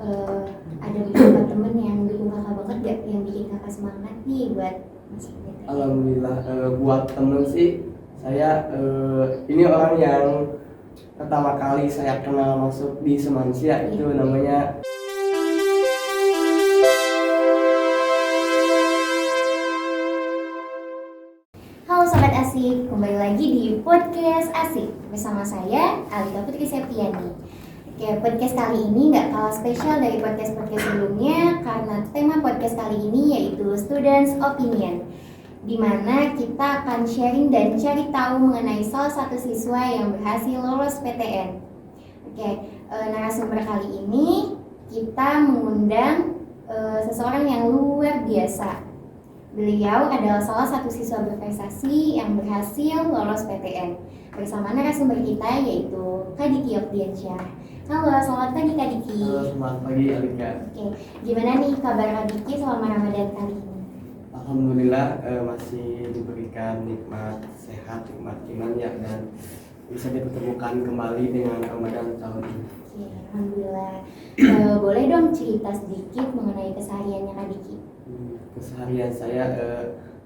uh, ada beberapa temen yang dukung kakak banget gak, yang bikin kakak semangat nih buat masuk PTN? Alhamdulillah, buat temen sih saya ini orang yang pertama kali saya kenal masuk di Semansia, itu namanya Halo Sobat Asik, kembali lagi di Podcast Asik bersama saya, Alika Putri Septiani. Oke, podcast kali ini nggak kalah spesial dari podcast-podcast sebelumnya karena tema podcast kali ini yaitu Students Opinion, di mana kita akan sharing dan cari tahu mengenai salah satu siswa yang berhasil lolos PTN. Oke, narasumber kali ini kita mengundang seseorang yang luar biasa. Beliau adalah salah satu siswa berprestasi yang berhasil lolos PTN bersama narasumber kita yaitu Kak Diki Okdiansyah. Halo, selamat pagi Kak Diki. Halo, selamat pagi Alika. Oke, gimana nih kabar Kak Diki selama Ramadan kali ini? Alhamdulillah, masih diberikan nikmat sehat, nikmat iman ya, dan bisa dipertemukan kembali dengan Ramadan tahun ini. Oke, alhamdulillah. Boleh dong cerita sedikit mengenai kesehariannya Kak Diki? Keseharian saya,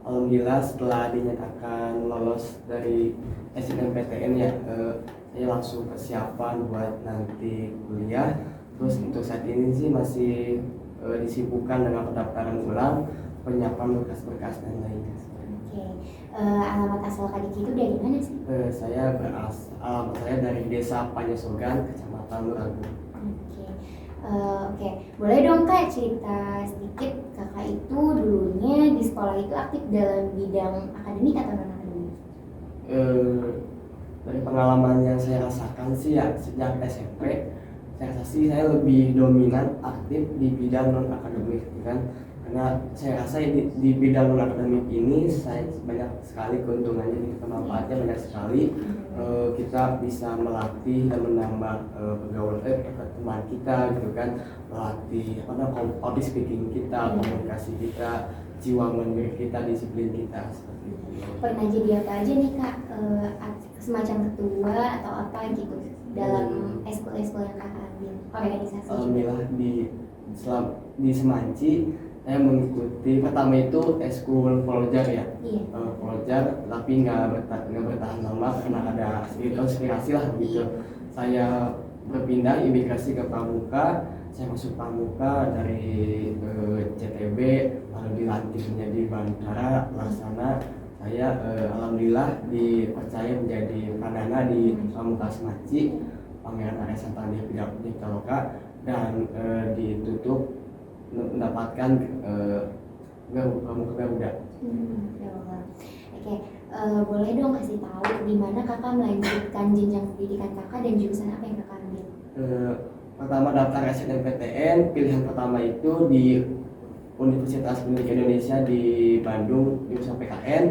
alhamdulillah setelah dinyatakan lolos dari SNMPTN ya, saya langsung persiapan buat nanti kuliah. Terus untuk saat ini sih masih disibukkan dengan pendaftaran ulang, penyiapan berkas-berkas dan lainnya. Oke, alamat asal Kak Diki itu dari mana sih? Alamat saya dari Desa Panyesogan, Kecamatan Luragung. Oke, boleh dong Kak cerita sedikit, kakak itu dulunya di sekolah itu aktif dalam bidang akademik atau non akademik? Dari pengalaman yang saya rasakan sih ya, sejak SMP saya rasa sih saya lebih dominan aktif di bidang non akademik kan, karena saya rasa di bidang non akademik ini saya banyak sekali keuntungannya, manfaatnya banyak sekali. Kita bisa melatih dan menambah pertemuan kita gitu kan, melatih public speaking kita, komunikasi kita, jiwa mandiri kita, disiplin kita, seperti itu. Pernah jadi apa aja nih Kak, semacam ketua atau apa gitu dalam eskul-eskul yang kakak ambil, organisasi? Alhamdulillah di Semanci saya mengikuti pertama itu eskul Poljar ya. Poljar, tapi nggak bertahan lama karena ada konspirasi lah gitu. Saya berpindah imigrasi ke Pramuka, saya masuk Pramuka dari CTB, lalu dilantik menjadi Bantara Laksana. Saya alhamdulillah dipercaya menjadi Pradana di Pramuka Semanci, Pangeran Arya Santani Pitaloka, dan ditutup mendapatkan Pramuka Garuda. Oke, boleh dong kasih tahu di mana kakak melanjutkan jenjang pendidikan kakak dan jurusan apa yang kakak ambil? Pertama daftar SNMPTN, pilihan pertama itu di Universitas Pendidikan Indonesia di Bandung, jurusan PKN.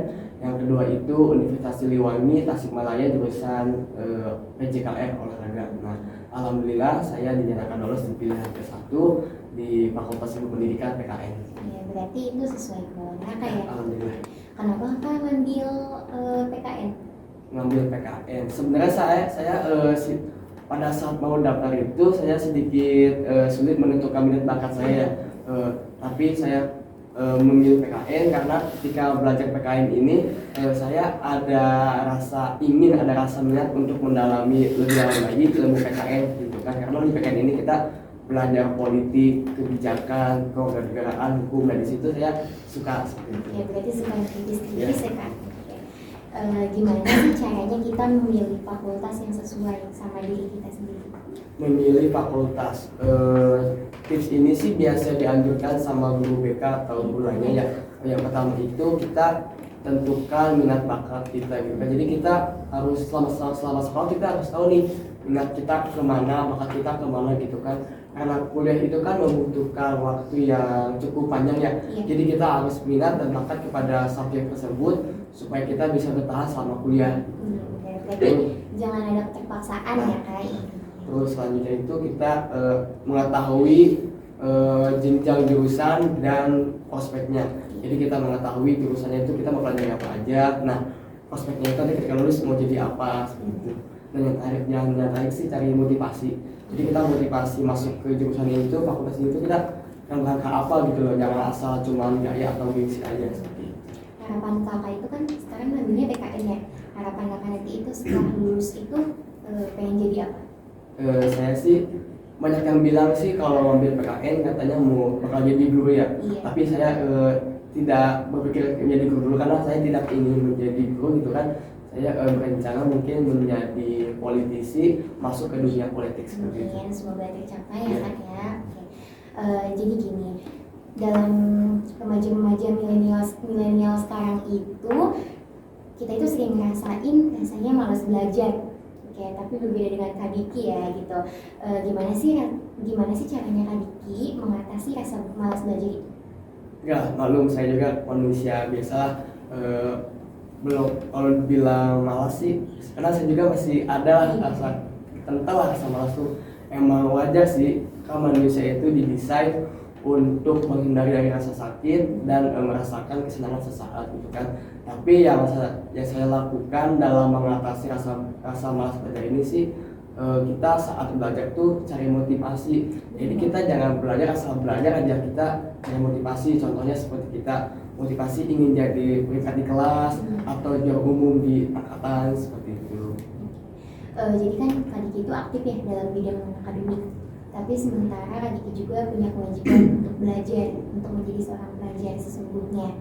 Yang kedua itu Universitas Siliwangi Tasikmalaya, jurusan PJKR olahraga. Nah, alhamdulillah saya dinyatakan lolos di pilihan ke-1 di Fakultas Ilmu Pendidikan PKN. Ya, berarti itu sesuai kemauan kakak ya? Alhamdulillah. Kenapa kakak ngambil PKN? Ngambil PKN. Sebenarnya saya pada saat mau daftar itu saya sedikit sulit menentukan minat bakat saya. Tapi saya memilih PKN karena ketika belajar PKN ini saya ada rasa minat untuk mendalami lebih dalam lagi ilmu PKN gitu kan, karena di PKN ini kita belajar politik, kebijakan, kewarganegaraan, hukum, dan di situ saya suka seperti itu. Ya, berarti suka kritis ya kan. Gimana sih caranya kita memilih fakultas yang sesuai sama diri kita sendiri? Memilih fakultas, tips ini sih biasa dianjurkan sama guru BK atau gurunya ya. Yang pertama itu kita tentukan minat bakat kita gitu kan. Jadi kita harus selama sekolah kita harus tahu nih minat kita kemana, bakat kita kemana gitu kan. Karena kuliah itu kan membutuhkan waktu yang cukup panjang ya. Jadi kita harus minat dan bakat kepada subjek tersebut supaya kita bisa bertahan selama kuliah. Berarti jangan ada terpaksaan ya Kak. Terus selanjutnya itu kita mengetahui jenjang jurusan dan prospeknya. Jadi kita mengetahui jurusannya itu kita mau pelajari apa aja. Nah, prospeknya itu ketika lulus mau jadi apa seperti itu. Dan yang tarik sih cari motivasi. Jadi kita motivasi masuk ke jurusan ini tuh, fakultas ini tuh kita yang rangka apa gitu loh, jangan asal cuma gaya atau gengsi aja seperti itu. Harapan kakak itu kan sekarang ngambilnya PKN ya. Harapan kakak nanti itu setelah lulus itu pengen jadi apa? Saya sih banyak yang bilang sih kalau ngambil PKN katanya mau bakal jadi guru ya. Iya. Tapi saya tidak berpikir menjadi guru dulu karena saya tidak ingin menjadi guru gitu kan. Saya berencana mungkin menjadi politisi, masuk ke dunia politik seperti itu. Mungkin semoga tercapai ya Iya. kak ya. Oke. Jadi gini, dalam remaja-remaja milenial sekarang itu kita itu sering ngerasain rasanya malas belajar. Oke, tapi berbeda dengan Kak Diki ya gitu. Gimana sih caranya Kak Diki mengatasi rasa malas belajar itu? Ya, maklum saya juga manusia biasa, belum kalau bilang malas sih, karena saya juga masih ada lah rasa kental lah rasa malas tuh. Emang wajar sih, karena manusia itu didesain untuk menghindari dari rasa sakit dan merasakan kesenangan sesaat gitu kan. Tapi yang saya lakukan dalam mengatasi rasa malas belajar ini sih, kita saat belajar tuh cari motivasi. Jadi kita jangan belajar asal belajar aja, kita cari motivasi. Contohnya seperti kita motivasi ingin jadi peringkat di kelas atau juara umum di angkatan seperti itu. Jadi kan Kak Diki itu aktif ya dalam bidang akademik. Tapi sementara Kak Diki juga punya kewajiban untuk belajar, untuk menjadi seorang pelajar sesungguhnya.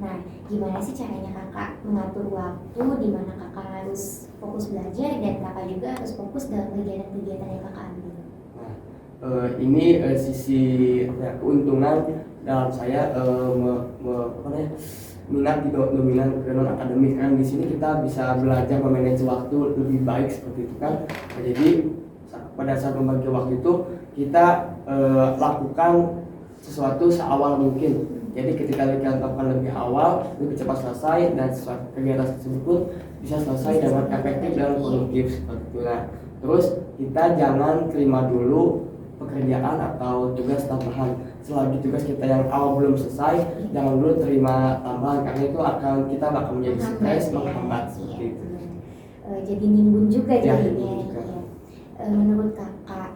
Nah, gimana sih caranya kakak mengatur waktu di mana kakak harus fokus belajar dan kakak juga harus fokus dalam kegiatan-kegiatan yang kakak ambil? Nah, ini sisi keuntungan dalam saya minat di dominan non akademik kan. Di sini kita bisa belajar memanage waktu lebih baik seperti itu kan. Nah, jadi pada saat membagi waktu itu kita lakukan sesuatu seawal mungkin. Jadi ketika kita lakukan lebih awal, lebih cepat selesai, dan kegiatan tersebut pun bisa selesai dengan efektif dan produktif seperti itu. Nah, terus kita jangan terima dulu pekerjaan atau tugas tambahan. Selagi tugas kita yang awal belum selesai, jangan dulu terima tambahan, karena itu kita bakal menjadi stres, menghambat seperti itu. Jadi nimbun juga Ya, jadinya. nimbun juga. Menurut kakak,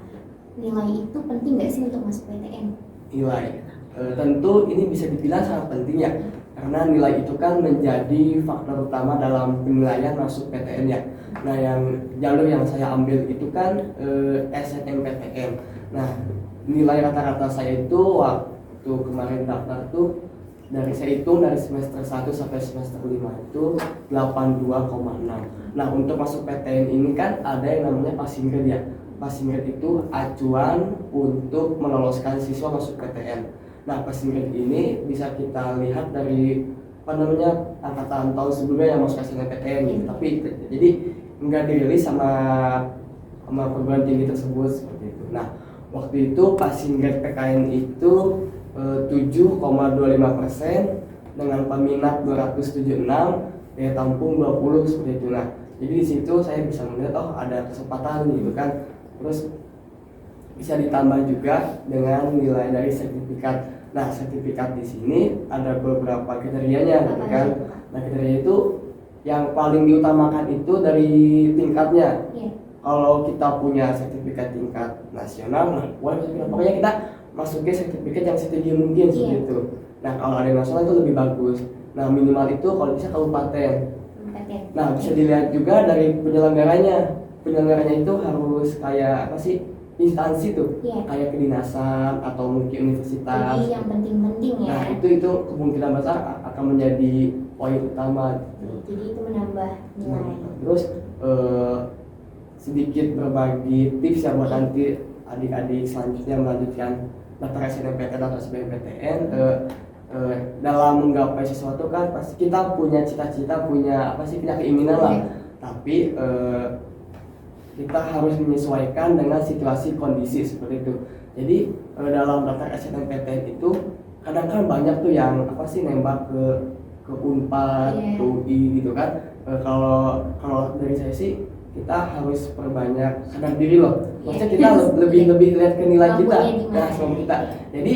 nilai itu penting nggak sih untuk masuk PTN? Nilai tentu ini bisa dibilang sangat penting ya, karena nilai itu kan menjadi faktor utama dalam penilaian masuk PTN ya. Nah, yang jalur yang saya ambil itu kan SNMPTN. Nah, nilai rata-rata saya itu waktu kemarin daftar tuh saya hitung dari semester 1 sampai semester 5 itu 82,6. Nah, untuk masuk PTN ini kan ada yang namanya passing grade ya. Passing grade itu acuan untuk meloloskan siswa masuk PTN. Nah, passing grade ini bisa kita lihat dari angkatan tahun sebelumnya yang masuk SNMPTN gitu. Tapi jadi nggak dirilis sama perguruan tinggi tersebut seperti itu. Nah, waktu itu passing grade PKN itu 7,25% dengan peminat 276, daya tampung 20 seperti itu. Nah, jadi di situ saya bisa melihat ada kesempatan gitu kan. Terus bisa ditambah juga dengan nilai dari sertifikat. Nah, sertifikat di sini ada beberapa kriterianya gitu kan. Nah, kriteria itu yang paling diutamakan itu dari tingkatnya. Kalau kita punya sertifikat tingkat nasional, nah pokoknya kita masuknya sertifikat yang setinggi mungkin seperti itu. Nah, kalau ada yang nasional itu lebih bagus. Nah, minimal itu kalau bisa kabupaten. Nah, bisa dilihat juga dari penyelenggaranya. Penyelenggaranya itu harus kayak apa sih? Instansi tuh, kayak kedinasan atau mungkin universitas. Jadi yang penting-penting ya. Nah, itu kemungkinan besar akan menjadi poin utama gitu. Jadi itu menambah nilai. Terus sedikit berbagi tips ya buat nanti adik-adik selanjutnya melanjutkan daftar SNMPTN atau SBMPTN. Dalam menggapai sesuatu kan pasti kita punya cita-cita, punya keinginan lah. Tapi kita harus menyesuaikan dengan situasi kondisi seperti itu. Jadi dalam daftar SNMPTN itu kadang kan banyak tuh yang nembak ke Unpad, UI gitu kan. Kalau dari saya sih kita harus perbanyak sadar diri loh. Maksudnya kita lebih lihat ke nilai kita, semua kita. Jadi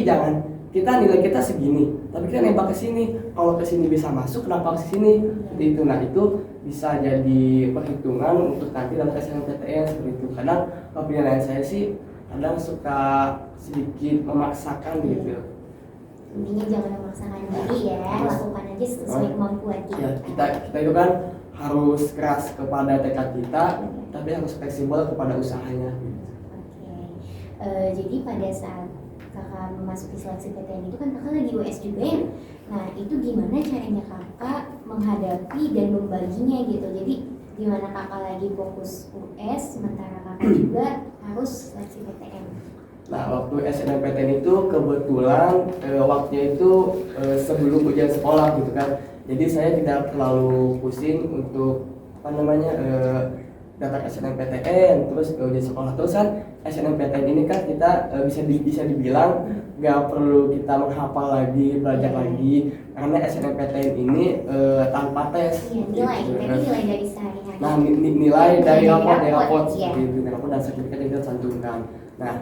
kita nilai kita segini, tapi kita nembak ke sini. Kalau ke sini bisa masuk, kenapa ke sini? Seperti itu. Nah, itu bisa jadi perhitungan untuk nanti dalam SNMPTN seperti itu. Kadang penilaian saya sih kadang suka sedikit memaksakan gitu. Intinya jangan memaksakan diri ya, lakukan aja sesuai kemampuan kita. Ya, kita itu kan harus keras kepada tekad kita, tapi harus fleksibel kepada usahanya. Jadi pada saat kakak memasuki seleksi PTN itu kan kakak lagi US juga ya. Nah itu gimana caranya kakak menghadapi dan membaginya gitu. Jadi gimana kakak lagi fokus US sementara kakak juga harus seleksi PTN. Nah waktu SNMPTN itu kebetulan waktunya itu sebelum ujian sekolah gitu kan. Jadi saya tidak terlalu pusing untuk daftar SNMPTN terus ujian sekolah. Terus kan SNMPTN ini kan kita bisa dibilang nggak perlu kita menghafal lagi, belajar lagi, karena SNMPTN ini tanpa tes. Iya, nilai, gitu. tapi nilai dari sehari-hari. Nah nilai dari raport iya. seperti itu, raport dan sertifikat yang kita cantumkan. Nah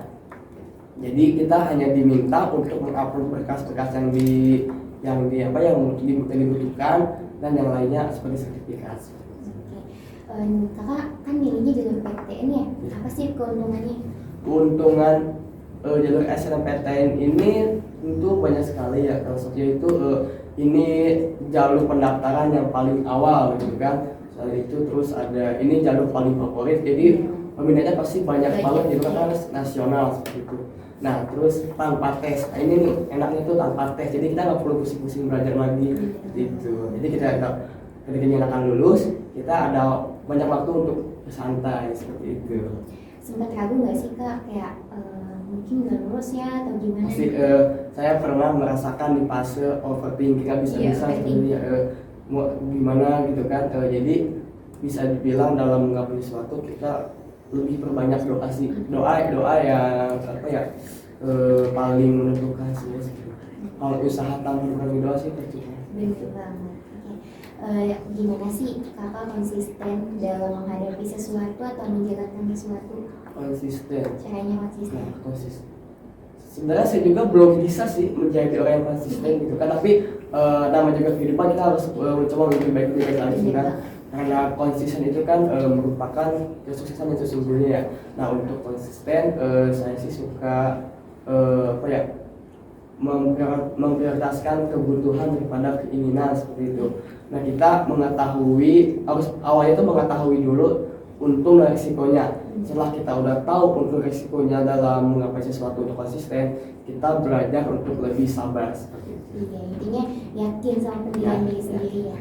jadi kita hanya diminta untuk mengupload berkas-berkas yang dibutuhkan dan yang lainnya seperti sertifikat. Kakak kan milihnya jalur PTN ya, apa sih keuntungannya? Keuntungan jalur SNMPTN ini tentu banyak sekali ya. Salah satunya itu ini jalur pendaftaran yang paling awal gitu kan. Soal itu terus ada ini jalur paling favorit, jadi peminatnya pasti banyak banget di luar nasional seperti itu. Nah terus tanpa tes, nah, ini nih enaknya tuh tanpa tes, jadi kita nggak perlu pusing-pusing belajar lagi gitu. Jadi ketika kita akan lulus, kita ada banyak waktu untuk bersantai seperti itu. Sempat ragu nggak sih kak, kayak mungkin nggak lulus ya atau gimana? Pasti saya pernah merasakan di fase overthinking, nggak bisa seperti mau gimana gitu kan. Jadi bisa dibilang dalam menggapai sesuatu kita lebih perbanyak doa yang paling menentukan sih. Kalau usaha tanpa berani doa sih percuma. Betul banget. Gimana sih kakak konsisten dalam menghadapi sesuatu atau menjalankan sesuatu? Konsisten. Caranya konsisten. Nah, konsisten. Sebenarnya saya juga belum bisa sih menjadi orang yang konsisten gitu kan, tapi nama juga kehidupan kita harus mencoba lebih baik lagi kan. Karena konsisten itu kan merupakan kesuksesan yang sesungguhnya ya. Nah untuk konsisten saya sih suka memprioritaskan kebutuhan daripada keinginan seperti itu. Nah kita awalnya itu mengetahui dulu untung dan risikonya. Setelah kita udah tahu untung risikonya dalam menggapai sesuatu untuk konsisten, kita belajar untuk lebih sabar seperti itu. Iya, intinya yakin sama pendirian diri sendiri ya.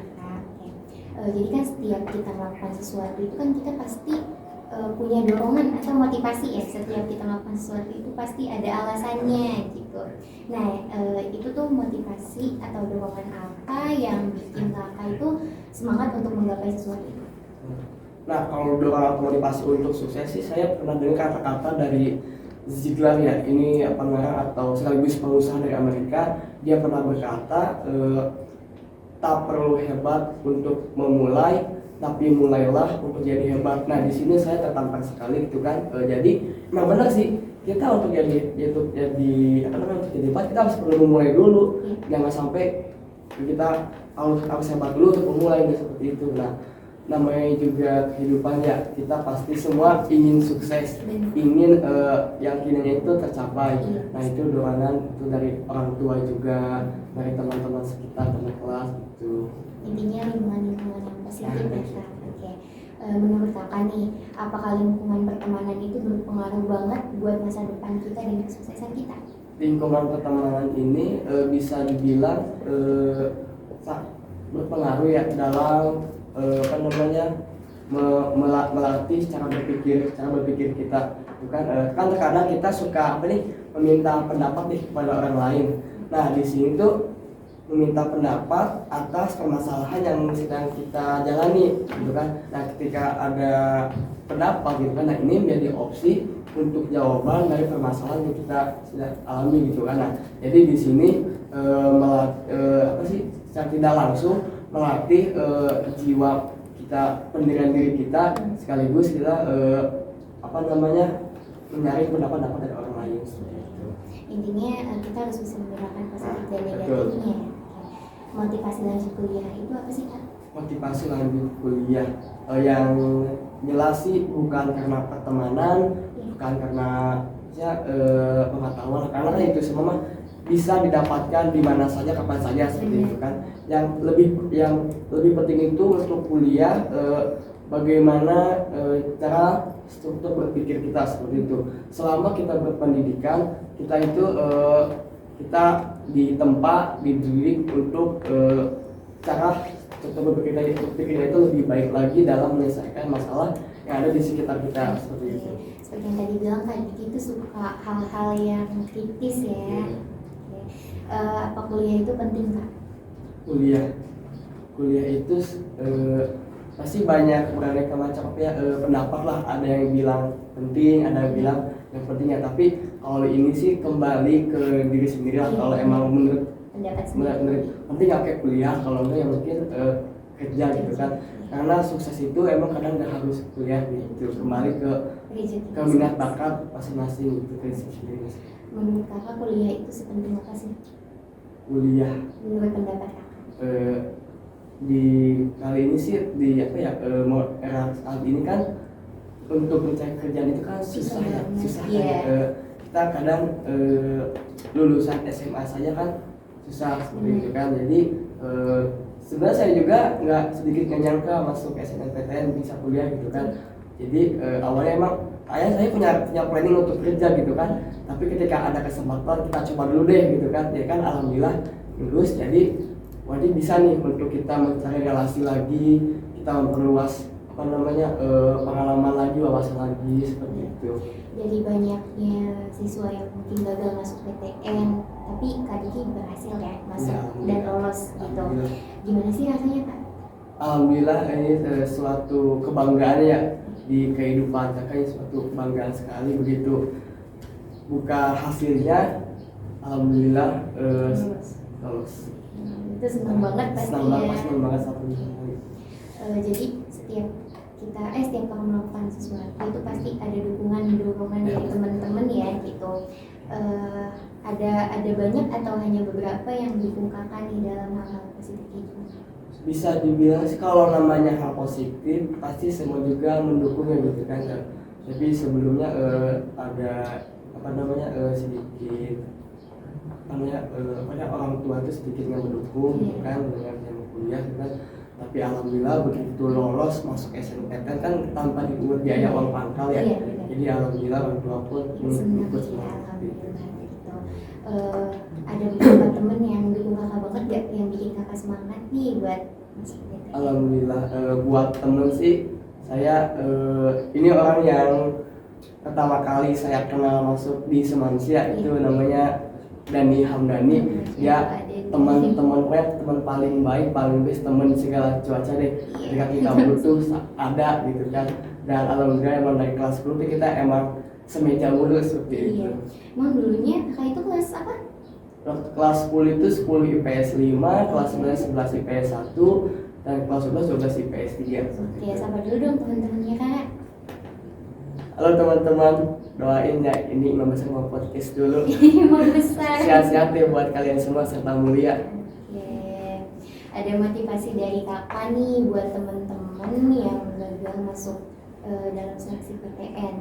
Jadi kan setiap kita melakukan sesuatu itu kan kita pasti punya dorongan atau motivasi ya. Setiap kita melakukan sesuatu itu pasti ada alasannya gitu. Nah itu tuh motivasi atau dorongan apa yang bikin kakak itu semangat untuk menggapai sesuatu itu? Nah kalau dorongan motivasi untuk sukses sih, saya pernah dengar kata-kata dari Ziglar ya, ini pengarang atau sekaligus pengusaha dari Amerika. Dia pernah berkata tak perlu hebat untuk memulai, tapi mulailah untuk jadi hebat. Nah di sini saya tertampar sekali gitu kan. Jadi memang benar sih, kita untuk jadi hebat kita harus perlu memulai dulu. Jangan sampai kita harus hebat dulu untuk memulai seperti itu. Nah namanya juga kehidupan ya, kita pasti semua ingin sukses, ingin yang inginnya itu tercapai. Nah itu dorongan itu dari orang tua juga, dari teman-teman sekitar, teman kelas gitu. Intinya lingkungan yang positif ya. Oke. Menurut kakak nih, apakah lingkungan pertemanan itu berpengaruh banget buat masa depan kita dan kesuksesan kita? Lingkungan pertemanan ini bisa dibilang berpengaruh ya dalam melatih cara berpikir kita. Bukan kan terkadang kita suka meminta pendapat kepada orang lain. Nah di sini tuh meminta pendapat atas permasalahan yang sedang kita jalani gitu kan. Nah ketika ada pendapat gitu kan, nah ini menjadi opsi untuk jawaban dari permasalahan yang kita sedang alami gitu kan. Nah jadi di sini secara tidak langsung melatih jiwa kita, pendirian diri kita, sekaligus kita mencari pendapat dari orang lain. intinya kita harus bisa membedakan positif dan betul. negatifnya. Oke. Motivasi lanjut kuliah itu apa sih Kak? Motivasi lanjut kuliah yang jelas sih bukan karena pertemanan, bukan karena pengetahuan, karena kan itu semua mah bisa didapatkan di mana saja kapan saja seperti itu kan. Yang lebih penting itu untuk kuliah bagaimana cara struktur berpikir kita seperti itu. Selama kita berpendidikan, kita itu kita ditempa, dididik untuk cara struktur berpikir kita itu lebih baik lagi dalam menyelesaikan masalah yang ada di sekitar kita seperti itu. Seperti yang tadi bilang Kak Diki itu suka hal-hal yang kritis ya. Apa kuliah itu penting Kak? Kuliah itu pasti banyak beraneka macam pendapat lah. Ada yang bilang penting, ada yang bilang yang pentingnya. Tapi kalau ini sih kembali ke diri sendiri lah. Kalau emang menurut penting ya kayak kuliah, kalau enggak ya mungkin kerja gitu kan. Karena sukses itu emang kadang nggak harus kuliah gitu. Kembali ke minat bakat masing-masing gitu kan sendiri. Menurut Kakak kuliah itu sepenting apa sih? Kuliah menurut pendapat Kakak? Di kali ini sih di era saat ini kan untuk mencari kerjaan itu kan susah ya. Kita kadang lulusan SMA saja kan susah seperti itu kan. Jadi sebenarnya saya juga nggak sedikit nyangka masuk SNMPTN bisa kuliah gitu kan. Jadi awalnya emang saya punya planning untuk kerja gitu kan. Tapi ketika ada kesempatan kita coba dulu deh gitu kan. Ya kan alhamdulillah lulus, jadi bisa nih untuk kita mencari relasi lagi, kita memperluas pengalaman lagi, wawasan lagi seperti itu. Jadi banyaknya siswa yang mungkin gagal masuk PTN, tapi Kak Diki berhasil ya masuk dan lolos gitu. Gimana sih rasanya Kak? Alhamdulillah ini suatu kebanggaan ya di kehidupan kakak, suatu kebanggaan sekali begitu. Buka hasilnya, alhamdulillah lolos. Itu senang banget pasti senang ya. banget satu Jadi setiap kamu melakukan sesuatu itu pasti ada dorongan dari teman-teman ya gitu. Ada banyak atau hanya beberapa yang dukung kakak nih dalam hal-hal positif itu? Bisa dibilang sih kalau namanya hal positif pasti semua juga mendukungnya gitu kan. Tapi sebelumnya ada sedikit orang tua itu sedikit yang mendukung kan dengan yang kuliah kan. Tapi alhamdulillah begitu lolos masuk SNMPTN kan tanpa dipungut biaya uang pangkal ya. Jadi alhamdulillah orang tua pun ikut alhamdulillah gitu. Ada beberapa temen yang dukung kakak banget gak, yang bikin kakak semangat nih buat masuk PTN? Alhamdulillah buat temen sih saya ini orang yang pertama kali saya kenal masuk di Semansia itu namanya Dani Hamdani. Dia teman paling baik, paling best, teman segala cuaca deh. Ketika kita butuh ada gitu kan. Dan alhamdulillah emang dari kelas 10 kita emang semeja mulu seperti itu. Emang dulunya kakak itu kelas apa? Kelas 10 itu 10 IPS 5, kelas 11 IPS 1, dan kelas 11 12 IPS 3. Oke, sapa dulu dong teman-temannya Kak. Halo teman-teman, doain ya ini Imam Besar mau podcast dulu. Imam Besar. Sehat-sehat deh buat kalian semua serta mulia. Oke. Ada motivasi dari kakak nih buat teman-teman yang gagal masuk dalam seleksi PTN.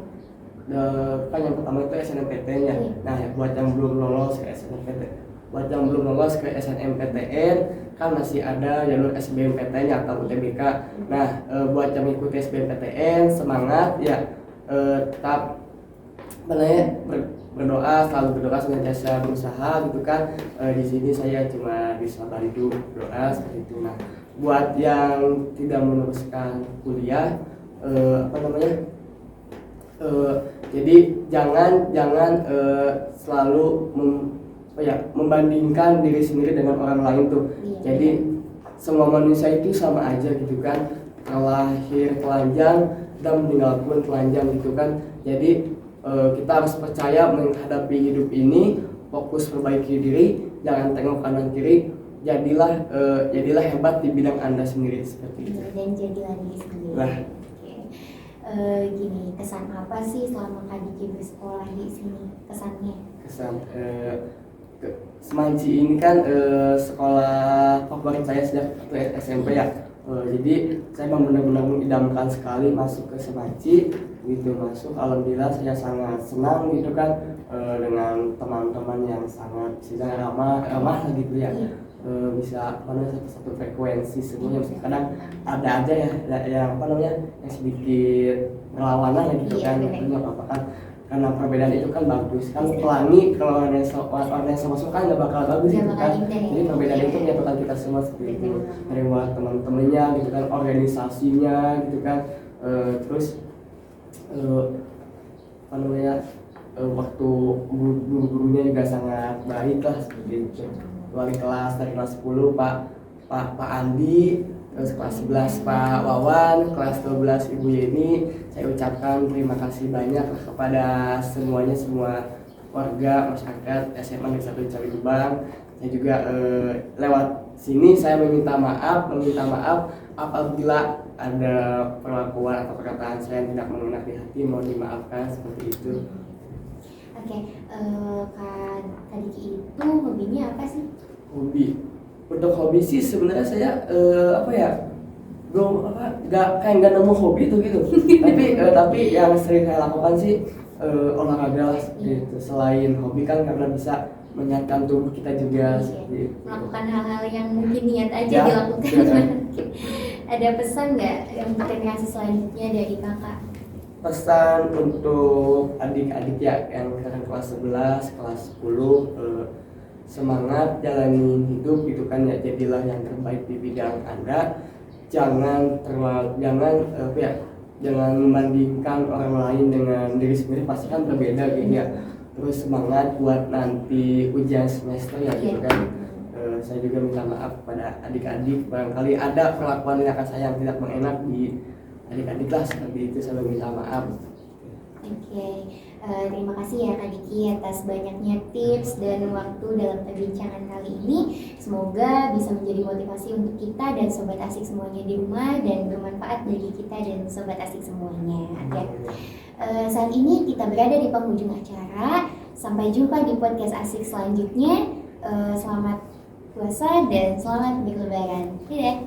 Kan yang pertama itu SNMPTN ya. Nah, buat yang belum lolos ke SNMPTN, kan masih ada jalur SBMPTN atau UTBK. Nah, buat yang mengikuti SBMPTN semangat ya. Tetap berdoa, selalu berdoa, senantiasa berusaha gitu kan. Di sini saya cuma bisa bantu doa seperti itu. Nah, buat yang tidak meneruskan kuliah, jadi jangan selalu membandingkan diri sendiri dengan orang lain tuh. Jadi semua manusia itu sama aja gitu kan. Terlahir telanjang dan meninggal pun telanjang gitu kan. Jadi kita harus percaya menghadapi hidup ini, fokus perbaiki diri, jangan tengok kanan kiri. Jadilah hebat di bidang Anda sendiri seperti itu. Dan jadilah diri sendiri. Gini, kesan apa sih selama Kak Diki bersekolah di sini? Kesannya kesan Semanci ini kan sekolah favorit saya sejak waktu SMP ya. Jadi saya benar-benar mengidamkan sekali masuk ke Semanci gitu. Masuk alhamdulillah saya sangat senang gitu kan, dengan teman-teman yang sangat ramah gitu ya. Bisa satu frekuensi semuanya. Kadang ada aja ya yang yang sedikit perlawanan gitu kan, nggak apa-apa kan, karena perbedaan itu kan bagus kan. Pelangi kalau orang yang sama suka nggak bakal bagus gitu kan. Jadi perbedaan itu menyatukan kita semua seperti itu, dari teman-temannya gitu kan, organisasinya gitu kan. Terus waktu guru-gurunya juga sangat baik lah seperti itu. Wali kelas dari kelas 10 Pak Andi, terus kelas 11 Pak Wawan, kelas 12 Ibu Yeni. Saya ucapkan terima kasih banyak kepada semuanya, semua warga masyarakat SMA Negeri 1 Cawidubang. Saya juga lewat sini saya meminta maaf apabila ada perlakuan atau perkataan saya yang tidak mengenak di hati, mohon dimaafkan seperti itu. Oke, Kak Diki itu hobinya apa sih? Untuk hobi sih sebenarnya saya nggak nemu hobi tuh gitu. tapi yang sering saya lakukan sih olahraga lah gitu. Selain hobi kan karena bisa menyehatkan tubuh kita juga seperti itu. Melakukan hal-hal yang mungkin niat aja dilakukan. Ada pesan nggak yang generasi selanjutnya dari kakak? Pesan untuk adik-adik ya yang sekarang kelas 11, kelas 10, semangat jalani hidup gitu kan ya, jadilah yang terbaik di bidang Anda. Jangan membandingkan orang lain dengan diri sendiri, pasti kan berbeda gitu ya. Terus semangat buat nanti ujian semester ya gitu kan. Saya juga minta maaf kepada adik-adik, barangkali ada perlakuan kakak saya yang tidak mengenak di adik-adik lah seperti itu, saya minta maaf. Oke, terima kasih ya Kak Diki atas banyaknya tips dan waktu dalam perbincangan kali ini. Semoga bisa menjadi motivasi untuk kita dan sobat asik semuanya di rumah dan bermanfaat bagi kita dan sobat asik semuanya. Oke. Saat ini kita berada di penghujung acara. Sampai jumpa di podcast asik selanjutnya. Selamat puasa dan selamat berlebaran. Dadah.